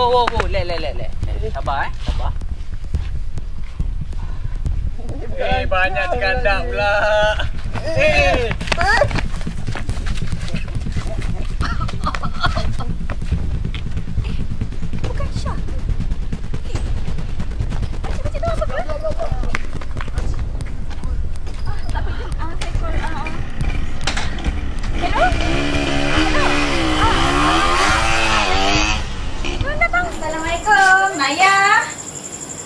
Lek. Sabar sabar. Banyak sekadap pula. Bukan Syah. Kecil-kecil tu apa? Tak apa. Saya call. Hello? Tuan datang. Assalamualaikum. Naya.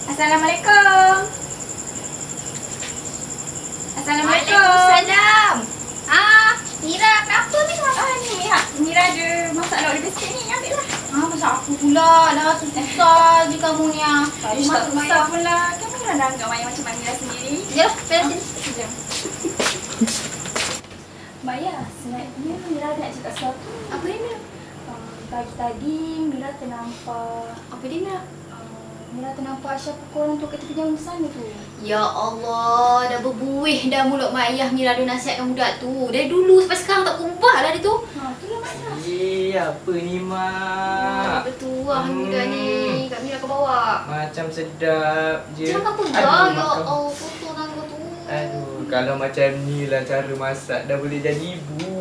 Assalamualaikum. Waalaikumsalam. Mira, kenapa ni masalah ni? Mira ada masalah order biscuit ni, ambil lah. Masa aku pula dah susah je kamu ni. Tak susah pula. Kan Mira dah anggap Maya macam Mira sendiri. Yalah, belah sini. Sekejap. Maya, sebenarnya Mira ada nak cakap sesuatu. Apa dia Mira? Pagi tadi Mira ternampak. Apa dia Mira? Mira ternampak Aisyah pukul orang tu kat tepi jalan sana tu. Ya Allah, dah berbuih dah mulut mak ayah Mira dia nasihatkan budak tu. Dari dulu sampai sekarang tak berubah lah dia tu. Itulah mak ayah. Apa ni mak? Bertuah budak ni. Kak Mira kau bawa. Macam sedap je. Jangan pegang. Ya Allah, kotor tangga tu. Aduh, kalau macam ni lah cara masak dah boleh jadi ibu.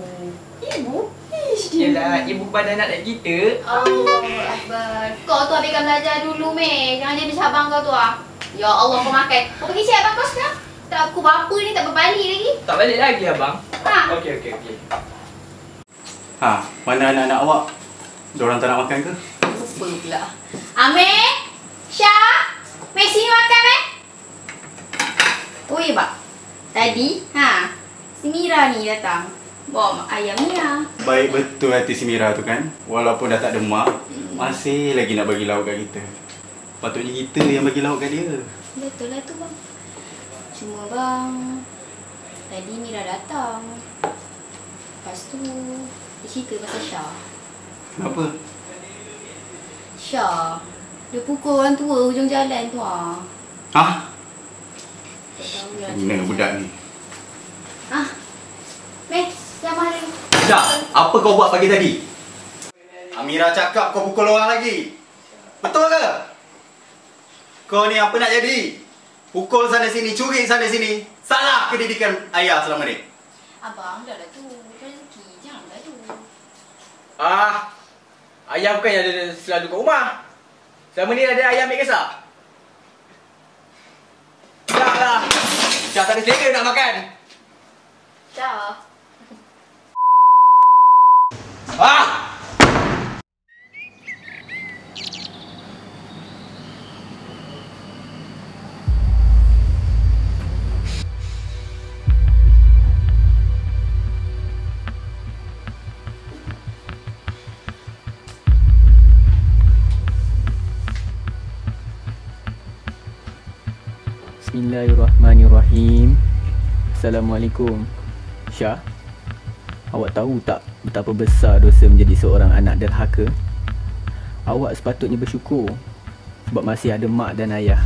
Ibu? Yelah, ibu kepada anak kita. Allah Akbar. Kau tu habiskan belajar dulu, Mei. Jangan jadi cabang kau tu ah. Ya Allah, kau makan. Kau pergi siap abang kau sekarang. Tak aku bapa ni tak berbalik lagi. Tak balik lagi abang? Okey. Mana anak-anak awak? Diorang tak nak makan ke? Lupa pula. Amir, Syah, Mei sini makan, Mei. Oh ya, Pak. Tadi, si Mira ni datang. Bawa ayam Mira. Baik betul hati si Mira tu kan. Walaupun dah tak ada mak, masih lagi nak bagi lauk kat kita. Patutnya kita yang bagi lauk kat dia. Betul lah tu bang. Cuma bang, tadi Mira datang. Lepas tu, dia cerita pasal Syah. Kenapa? Syah, dia pukul orang tua hujung jalan tu ah. Tak tahu lah. Mana budak ni? Meh, yang mana ni? Syah, apa kau buat pagi tadi? Amira cakap kau pukul orang lagi. Betul ke? Kau ni apa nak jadi? Pukul sana sini, curi sana sini. Salah pendidikan ayah selama ni. Abang, dah lah tu. Rezeki, janganlah tu. Ayah bukan yang ada selalu kat rumah. Selama ni ada ayah ambil kisah. Dah lah. Syah tak ada selera nak makan. Syah. Bismillahirrahmanirrahim. Assalamualaikum. Syah, awak tahu tak betapa besar dosa menjadi seorang anak derhaka? Awak sepatutnya bersyukur sebab masih ada mak dan ayah.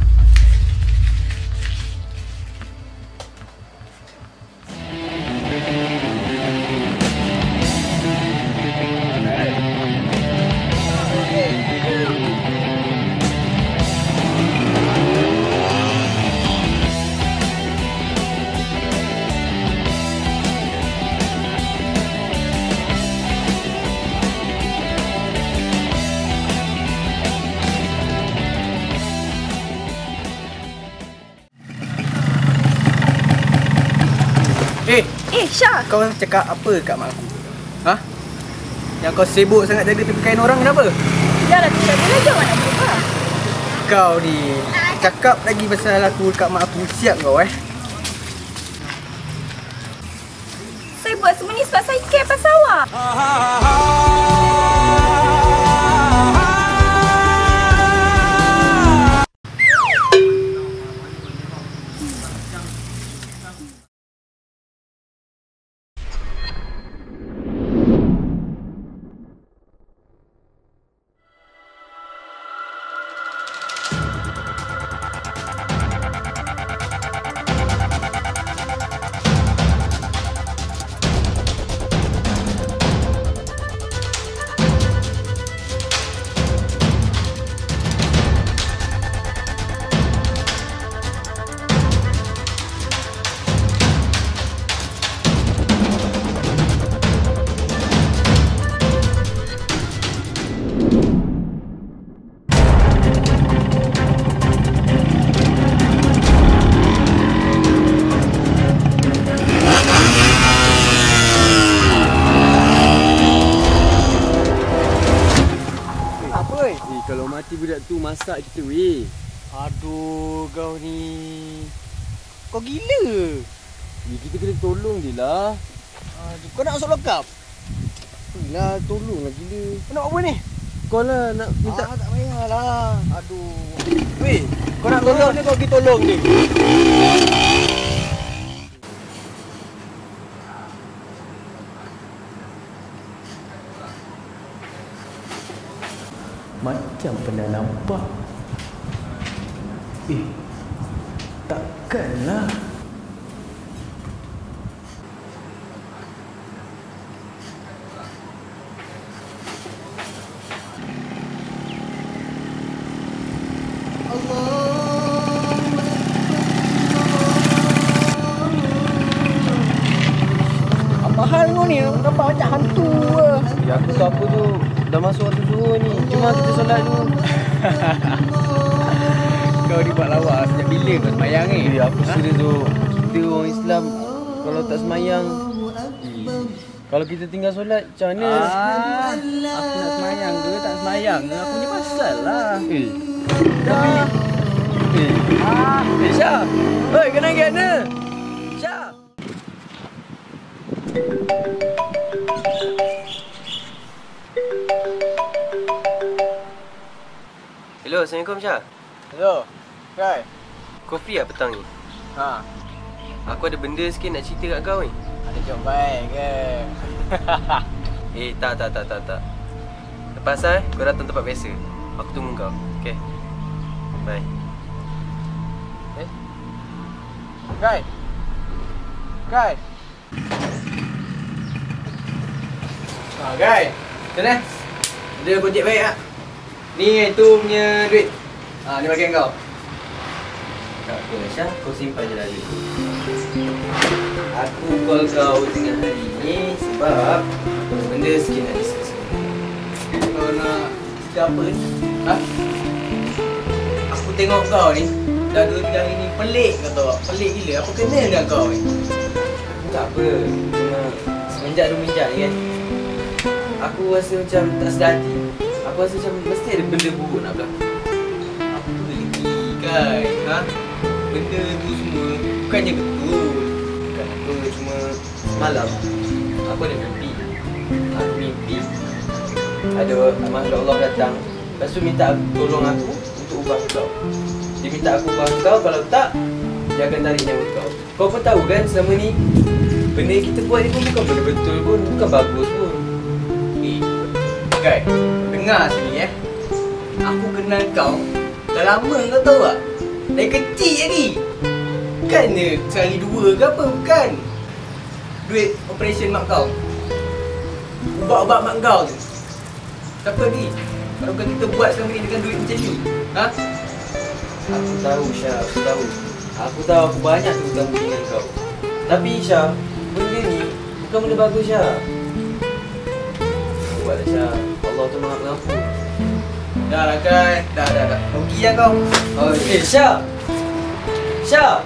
Syah, Kau cakap apa kat mak aku? Yang kau sibuk sangat jaga tepi kain orang kenapa? dah lah tu dah belajar nak berubah. Kau ni cakap lagi pasal aku kat mak aku. Siap kau Saya buat semua ni sebab saya care pasal awak. mati budak tu masak kita weh. Aduh, kau ni. Kau gila. Kita kena tolong dia lah. Aduh, kau nak masuk lokap? Yelah, tolonglah gila. Kau nak apa ni? Kau lah nak minta. Tak payahlah. Aduh. Weh, kau nak tolong dia, kau pergi tolong dia. Macam pernah nampak. Takkanlah. Apa hal kau ni? Nampak macam hantu ke? Ya aku tahu apa tu. Dah masuk waktu zuhur ni. Cuma kita solat dulu. Kau ni buat lawak sejak bila kau sembahyang ni? Aku serius tu. Kita orang Islam kalau tak semayang, kalau kita tinggal solat macam mana? Aku nak sembahyang ke tak sembahyang ke? Aku punya pasal lah. Syah. Hei, kena pergi mana? Syah. Hello, Assalamualaikum Syah. Hello. Kai. Kau free tak petang ni? Ha. Aku ada benda sikit nak cerita kat kau ni. Ada job baik ke? Tak. Lepas kau datang tempat biasa. Aku tunggu kau. Okay. Bye. Kai. Kai. Kai. Macam mana? Ada projek baik tak? Ni tu punya duit. Ni bagian kau. Tak apa Syah, kau simpan je lah duit. Aku call kau tengah hari ni sebab benda sikit nak discuss. Kau nak cerita apa ni? Ha? Aku tengok kau ni dah 2-3 hari ni pelik kau tahu tak? Pelik gila. Apa kena dengan kau ni? Tak apa, cuma semenjak 2 minjak ni kan, aku rasa macam tak sedar hati. Aku rasa macam mesti ada benda buruk nak berlaku. Apa lagi Kai? Ha? Benda tu semua bukannya betul. Bukan apa, cuma semalam aku ada mimpi. Aku mimpi ada makhluk Allah datang. Lepas tu minta tolong aku untuk ubah kau. Dia minta aku ubah kau, kalau tak dia akan tarik nyawa kau. Kau pun tahu kan selama ni benda yang kita buat ni pun bukan benda betul pun, bukan bagus pun. Kai, dengar sini Aku kenal kau dah lama kau tahu tak? Dari kecil lagi. Bukannya sekali dua ke apa, bukan. Duit operation mak kau, ubat-ubat mak kau tu. Siapa lagi? Kalau bukan kita buat sekarang ni dengan duit macam ni. Ha? Aku tahu Syah, aku tahu aku banyak hutang budi dengan kau. Tapi Syah, benda ni bukan benda bagus Syah. Buatlah Syah, Allah tu maha pengampun. Dah lah Kai, dah. Pergi lah kau. Syah! Syah!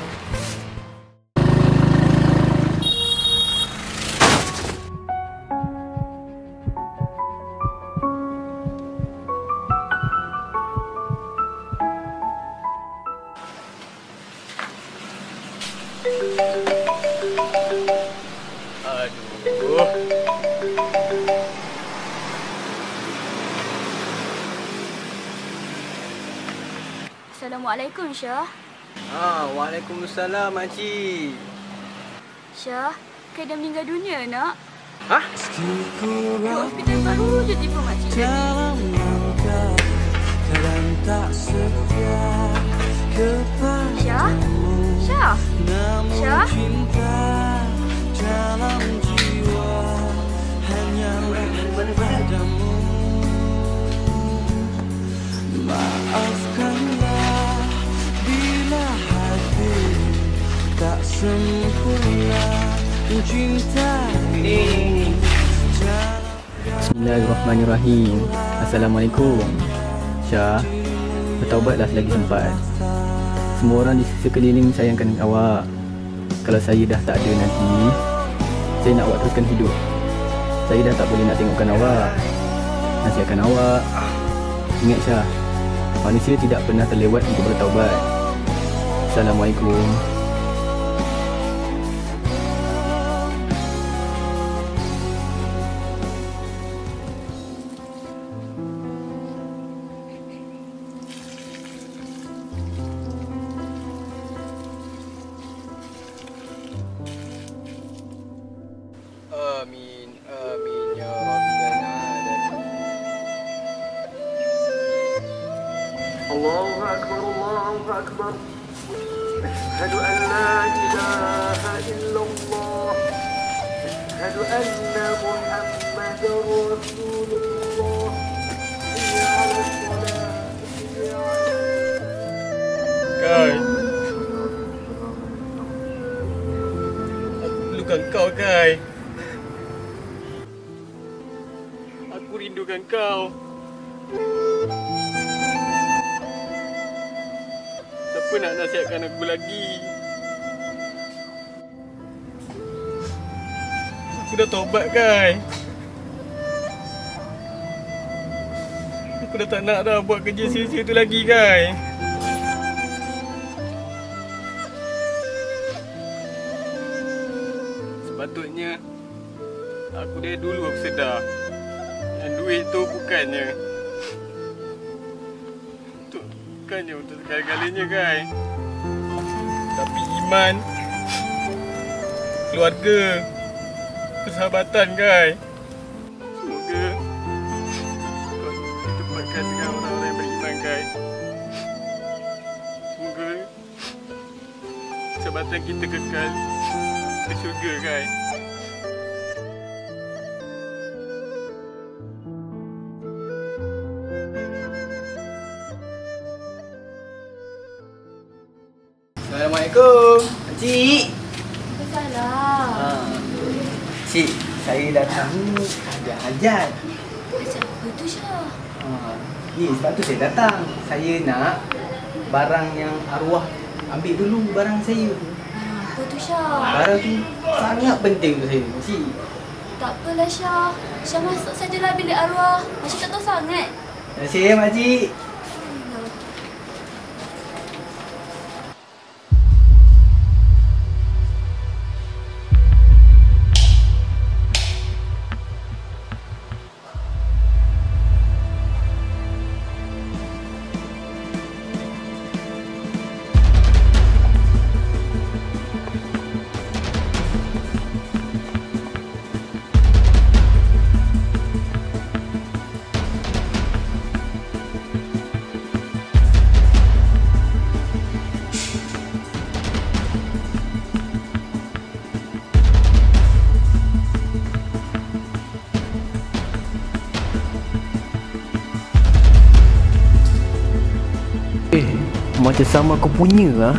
Aduh. Assalamualaikum, Syah. Waalaikumsalam makcik. Syah, Kai dah meninggal dunia, nak? Hah? Di hospital baru je tiba makcik tadi. Syah? Syah? Syah? Maafkanlah bila hati tak sempurna mencintai. Bismillahirrahmanirrahim. Assalamualaikum. Syah, bertaubatlah selagi sempat. Semua orang di sekeliling sayangkan awak. Kalau saya dah tak ada nanti, saya nak awak teruskan hidup. Saya dah tak boleh nak tengokkan awak, nasihatkan awak. Ingat Syah, Manusia tidak pernah terlewat untuk bertaubat. Assalamualaikum. Amin, amin ya rabbal alamin. Allahu akbar, Allahu akbar. Asyhadu an la ilaha illallah. Asyhadu anna Muhammadar Rasulullah. Hayya 'alas salat. Kai, aku perlukan kau, Kai. Aku rindukan kau. Siapa nak nasihatkan aku lagi? Aku dah taubat, Kai. Aku dah tak nak dah buat kerja sia-sia tu lagi, Kai. Sepatutnya aku dari dulu aku sedar yang duit tu bukannya untuk segala-galanya, Kai. Tapi iman, keluarga, persahabatan, Kai. Semoga kau ditempatkan dengan orang-orang yang beriman, Kai. Semoga persahabatan kita kekal ke syurga, Kai. Assalamualaikum. Cik. Salah. Cik, saya datang ni ada hajat. Macam apa tu, Syah? Sebab tu saya datang. Saya nak barang yang arwah ambil dulu barang saya. Apa tu, Syah? Barang tu sangat penting untuk saya, Cik. Tak apalah, Syah. Syah masuk sajalah bilik arwah. Syah tak tahu sangat. Terima kasih, Makcik. Macam sama aku punya lah.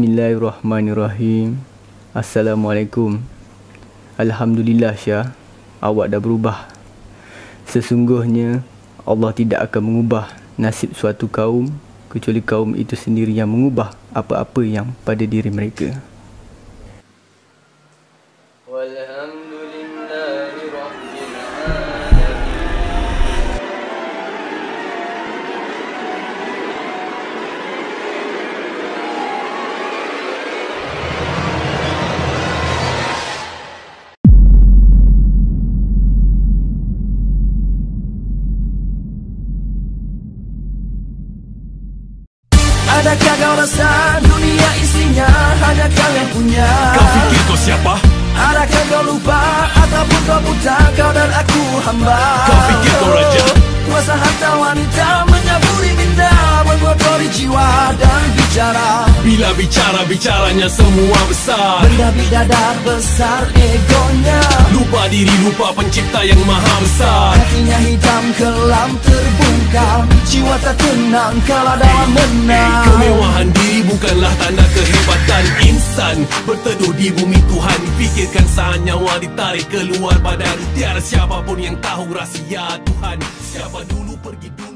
Bismillahirrahmanirrahim. Assalamualaikum. Alhamdulillah Syah, awak dah berubah. Sesungguhnya Allah tidak akan mengubah nasib suatu kaum kecuali kaum itu sendiri yang mengubah apa-apa yang pada diri mereka. Walhamdulillahi Adakah kau rasa dunia isinya hanya kau yang punya? Kau fikir kau siapa? Adakah kau lupa ataupun kau buta, kau dan aku hamba? Kau fikir kau raja? Kuasa harta wanita menyaburi minda, mengotori jiwa dan bicara. Bila bicara, bicaranya semua besar. Benda bidadar besar egonya. Lupa diri, lupa pencipta yang maha besar. Hatinya hitam kelam terbungkam, jiwa tak tenang kala dalam menang. Kemewahan diri bukanlah tanda kehebatan insan. Berteduh di bumi Tuhan, fikirkan saat nyawa ditarik keluar badan. Tiada siapapun yang tahu rahsia Tuhan. Siapa dulu pergi dulu.